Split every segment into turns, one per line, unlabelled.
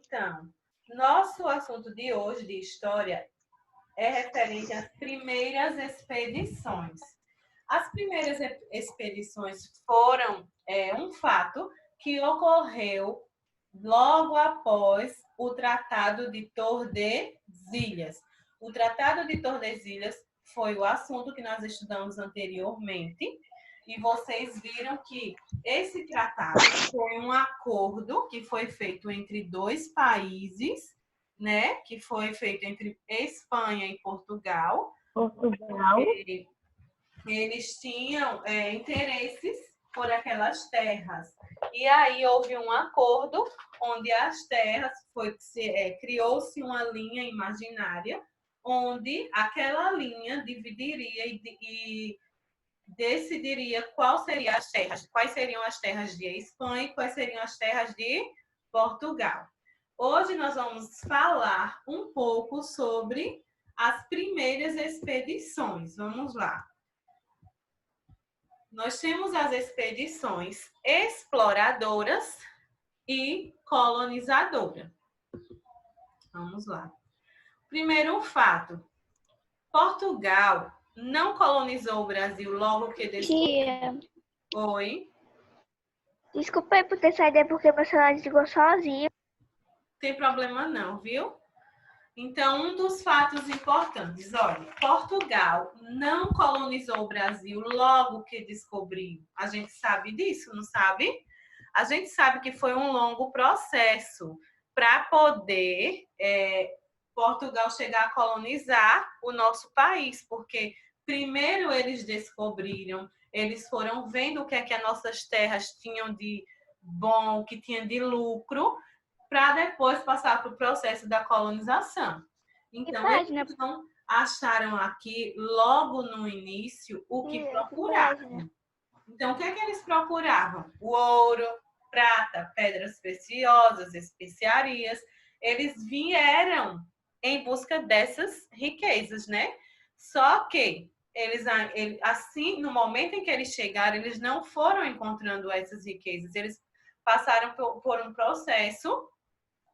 Então, nosso assunto de hoje de história é referente às primeiras expedições. As primeiras expedições foram um fato que ocorreu logo após o Tratado de Tordesilhas. O Tratado de Tordesilhas foi o assunto que nós estudamos anteriormente, e vocês viram que esse tratado foi um acordo que foi feito entre dois países, né? Que foi feito entre Espanha e Portugal.
Portugal.
Eles tinham interesses por aquelas terras. E aí houve um acordo onde as terras criou-se uma linha imaginária onde aquela linha dividiria e decidiria quais seriam as terras de Espanha e quais seriam as terras de Portugal. Hoje nós vamos falar um pouco sobre as primeiras expedições. Vamos lá. Nós temos as expedições exploradoras e colonizadoras. Vamos lá. Primeiro fato. Portugal não colonizou o Brasil logo que
Tia,
Oi.
desculpa aí por ter saído, é porque meu celular desligou sozinho.
Tem problema não, viu? Então, um dos fatos importantes, olha, Portugal não colonizou o Brasil logo que descobriu. A gente sabe disso, não sabe? A gente sabe que foi um longo processo para poder Portugal chegar a colonizar o nosso país, porque primeiro eles descobriram, eles foram vendo o que é que as nossas terras tinham de bom, o que tinha de lucro, para depois passar para o processo da colonização. Então, eles não acharam aqui, logo no início, o que procuravam. Então, o que é que eles procuravam? O ouro, prata, pedras preciosas, especiarias. Eles vieram em busca dessas riquezas, né? Só que eles, assim, no momento em que eles chegaram, eles não foram encontrando essas riquezas. Eles passaram por um processo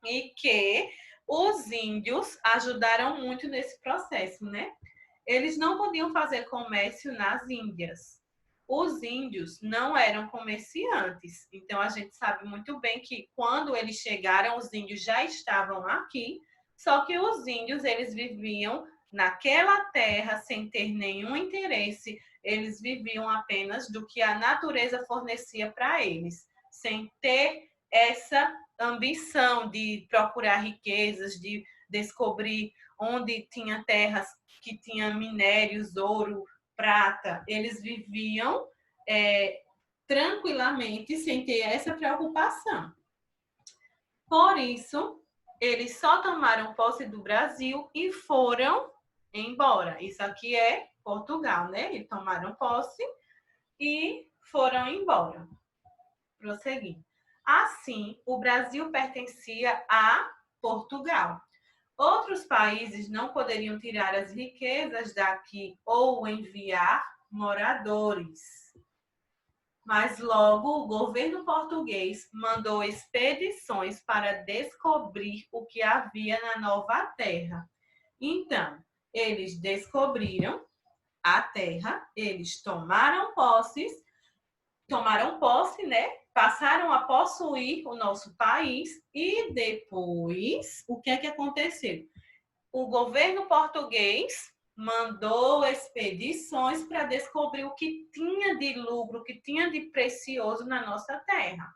e que os índios ajudaram muito nesse processo, né? Eles não podiam fazer comércio nas Índias. Os índios não eram comerciantes. Então, a gente sabe muito bem que quando eles chegaram, os índios já estavam aqui, só que os índios, eles viviam naquela terra sem ter nenhum interesse, eles viviam apenas do que a natureza fornecia para eles, sem ter essa ambição de procurar riquezas, de descobrir onde tinha terras que tinha minérios, ouro, prata. Eles viviam tranquilamente sem ter essa preocupação. Por isso, eles só tomaram posse do Brasil e foram embora. Isso aqui é Portugal, né? Eles tomaram posse e foram embora. Prosseguindo. Assim, o Brasil pertencia a Portugal. Outros países não poderiam tirar as riquezas daqui ou enviar moradores. Mas logo o governo português mandou expedições para descobrir o que havia na nova terra. Então, eles descobriram a terra, eles tomaram posse, né? Passaram a possuir o nosso país e depois, o que é que aconteceu? O governo português mandou expedições para descobrir o que tinha de lucro, o que tinha de precioso na nossa terra.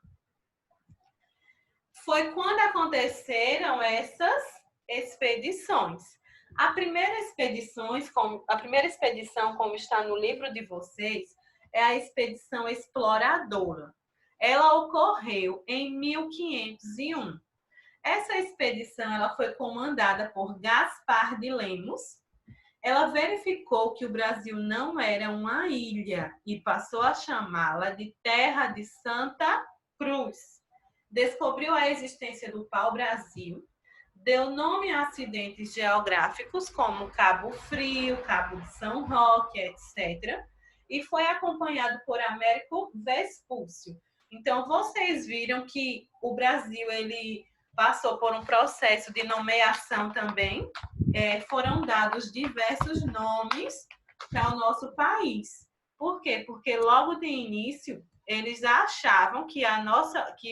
Foi quando aconteceram essas expedições. A primeira expedição, como está no livro de vocês, é a expedição exploradora. Ela ocorreu em 1501. Essa expedição ela foi comandada por Gaspar de Lemos. Ela verificou que o Brasil não era uma ilha e passou a chamá-la de Terra de Santa Cruz. Descobriu a existência do pau-brasil, deu nome a acidentes geográficos como Cabo Frio, Cabo de São Roque, etc. E foi acompanhado por Américo Vespúcio. Então, vocês viram que o Brasil, ele passou por um processo de nomeação também. Foram dados diversos nomes para o nosso país. Por quê? Porque logo de início eles achavam que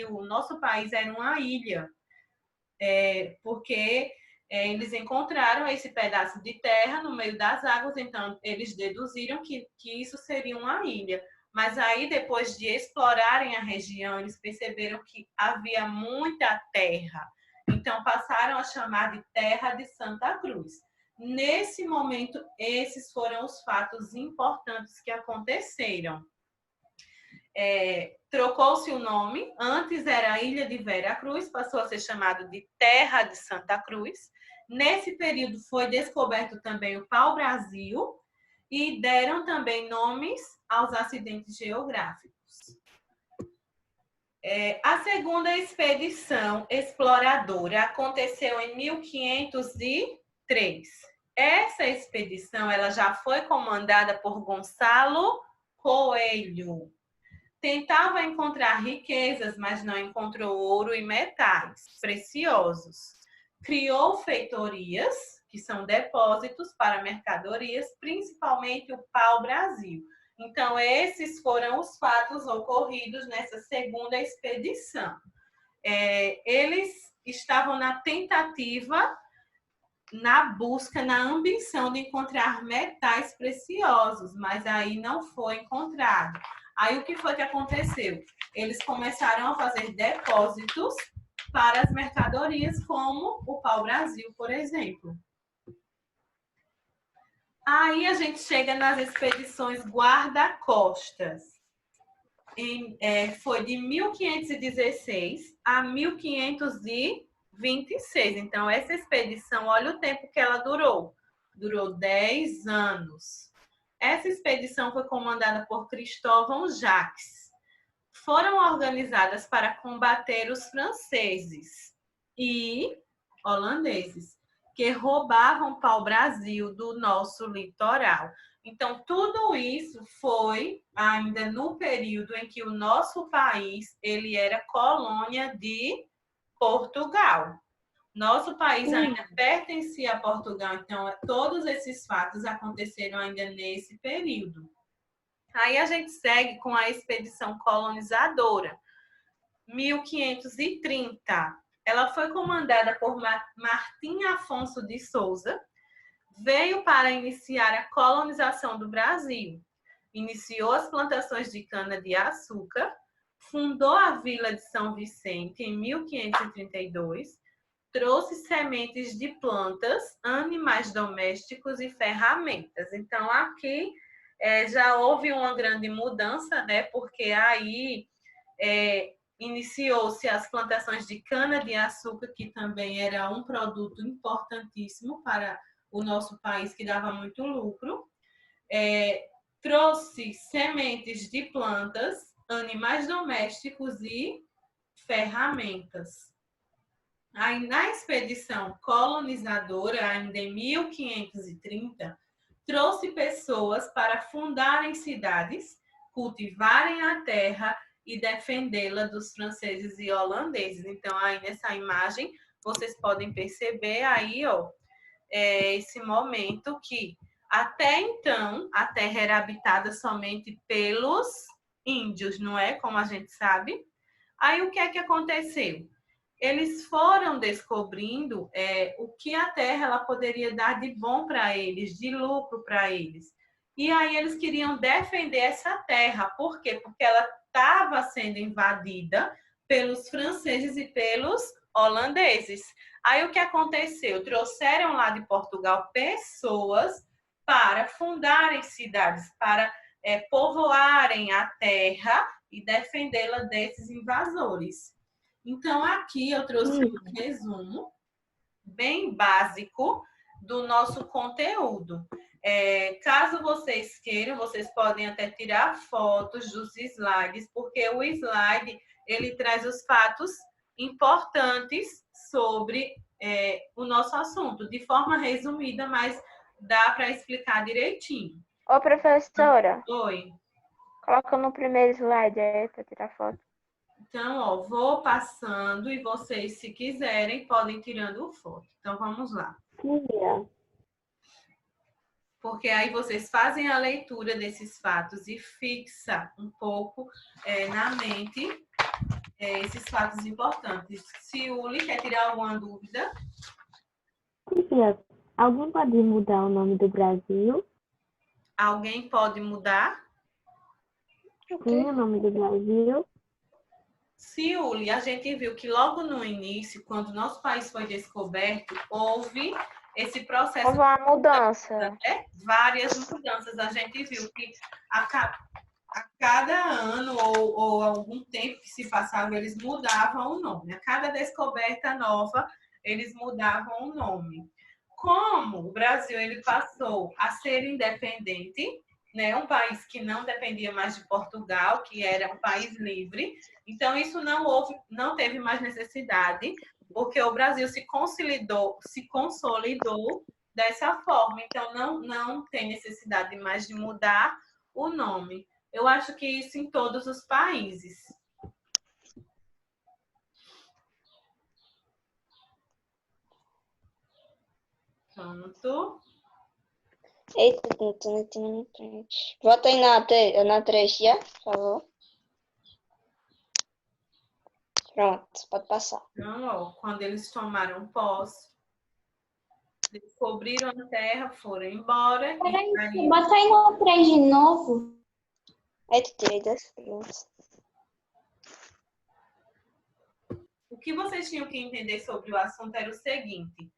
o nosso país era uma ilha, porque eles encontraram esse pedaço de terra no meio das águas, então eles deduziram que isso seria uma ilha. Mas aí, depois de explorarem a região, eles perceberam que havia muita terra. Então, passaram a chamar de Terra de Santa Cruz. Nesse momento, esses foram os fatos importantes que aconteceram. Trocou-se o nome, antes era Ilha de Vera Cruz, passou a ser chamado de Terra de Santa Cruz. Nesse período foi descoberto também o pau-brasil e deram também nomes aos acidentes geográficos. A segunda expedição exploradora aconteceu em 1503. Essa expedição ela já foi comandada por Gonçalo Coelho. Tentava encontrar riquezas, mas não encontrou ouro e metais preciosos. Criou feitorias, que são depósitos para mercadorias, principalmente o pau-brasil. Então, esses foram os fatos ocorridos nessa segunda expedição. Eles estavam na tentativa, na busca, na ambição de encontrar metais preciosos, mas aí não foi encontrado. Aí o que foi que aconteceu? Eles começaram a fazer depósitos para as mercadorias, como o pau-brasil, por exemplo. Aí a gente chega nas expedições guarda-costas. Foi de 1516 a 1526. Então, essa expedição, olha o tempo que ela durou. Durou 10 anos. Essa expedição foi comandada por Cristóvão Jacques. Foram organizadas para combater os franceses e holandeses, que roubavam pau-brasil do nosso litoral. Então, tudo isso foi ainda no período em que o nosso país ele era colônia de Portugal. Nosso país ainda pertencia a Portugal, então todos esses fatos aconteceram ainda nesse período. Aí a gente segue com a expedição colonizadora, 1530. Ela foi comandada por Martim Afonso de Souza, veio para iniciar a colonização do Brasil. Iniciou as plantações de cana-de-açúcar, fundou a Vila de São Vicente em 1532, trouxe sementes de plantas, animais domésticos e ferramentas. Então, aqui já houve uma grande mudança, né? Porque aí iniciou-se as plantações de cana-de-açúcar, que também era um produto importantíssimo para o nosso país, que dava muito lucro. Trouxe sementes de plantas, animais domésticos e ferramentas. Aí, na expedição colonizadora, ainda em 1530, trouxe pessoas para fundarem cidades, cultivarem a terra e defendê-la dos franceses e holandeses. Então, aí nessa imagem, vocês podem perceber aí, esse momento que até então a terra era habitada somente pelos índios, não é? Como a gente sabe. Aí o que é que aconteceu? Eles foram descobrindo o que a terra ela poderia dar de bom para eles, de lucro para eles. E aí eles queriam defender essa terra. Por quê? Porque ela estava sendo invadida pelos franceses e pelos holandeses. Aí o que aconteceu? Trouxeram lá de Portugal pessoas para fundarem cidades, para povoarem a terra e defendê-la desses invasores. Então, aqui eu trouxe um resumo bem básico do nosso conteúdo. Caso vocês queiram, vocês podem até tirar fotos dos slides, porque o slide ele traz os fatos importantes sobre o nosso assunto, de forma resumida, mas dá para explicar direitinho.
Ô, professora.
Oi.
Coloca no primeiro slide aí para tirar foto.
Então, ó, vou passando e vocês, se quiserem, podem ir tirando foto. Então, vamos lá.
Tia.
Porque aí vocês fazem a leitura desses fatos e fixa um pouco na mente esses fatos importantes. Ciuli, quer tirar alguma dúvida?
Tia, alguém pode mudar o nome do Brasil?
Alguém pode mudar?
Sim, o nome do Brasil.
Ciuli, a gente viu que logo no início, quando o nosso país foi descoberto, houve esse processo.
Houve uma mudança.
Várias mudanças. A gente viu que a cada ano ou algum tempo que se passava, eles mudavam o nome. A cada descoberta nova, eles mudavam o nome. Como o Brasil ele passou a ser independente, né, um país que não dependia mais de Portugal, que era um país livre, então isso não teve mais necessidade, porque o Brasil se consolidou dessa forma. Então não tem necessidade mais de mudar o nome. Eu acho que isso em todos os países. Pronto.
Eita, não tô entendendo na frente. Volta aí na 3 já, por favor. Pronto, pode passar.
Então, ó, quando eles tomaram posse, descobriram a terra, foram embora.
Peraí, bota aí no 3 de novo.
Eita, tirei 2 perguntas.
O que vocês tinham que entender sobre o assunto era o seguinte: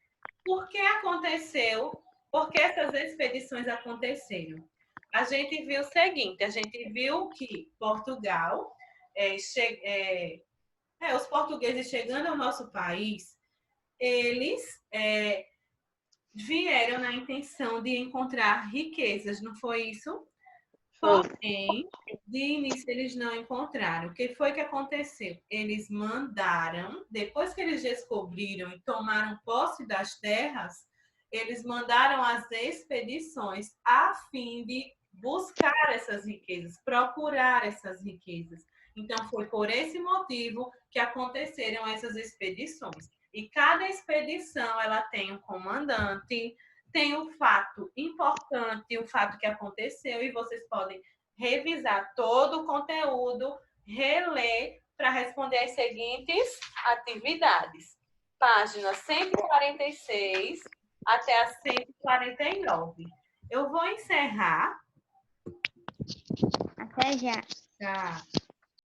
por que aconteceu? Por que essas expedições aconteceram? A gente viu o seguinte: a gente viu que Portugal, os portugueses chegando ao nosso país, eles vieram na intenção de encontrar riquezas, não foi isso? Porém, de início eles não encontraram. O que foi que aconteceu? Eles mandaram, depois que eles descobriram e tomaram posse das terras, eles mandaram as expedições a fim de buscar essas riquezas, procurar essas riquezas. Então, foi por esse motivo que aconteceram essas expedições. E cada expedição, ela tem um comandante, tem um fato importante, o fato que aconteceu, e vocês podem revisar todo o conteúdo, reler para responder as seguintes atividades. Página 146 até a 149. Eu vou encerrar.
Até já.
Tá.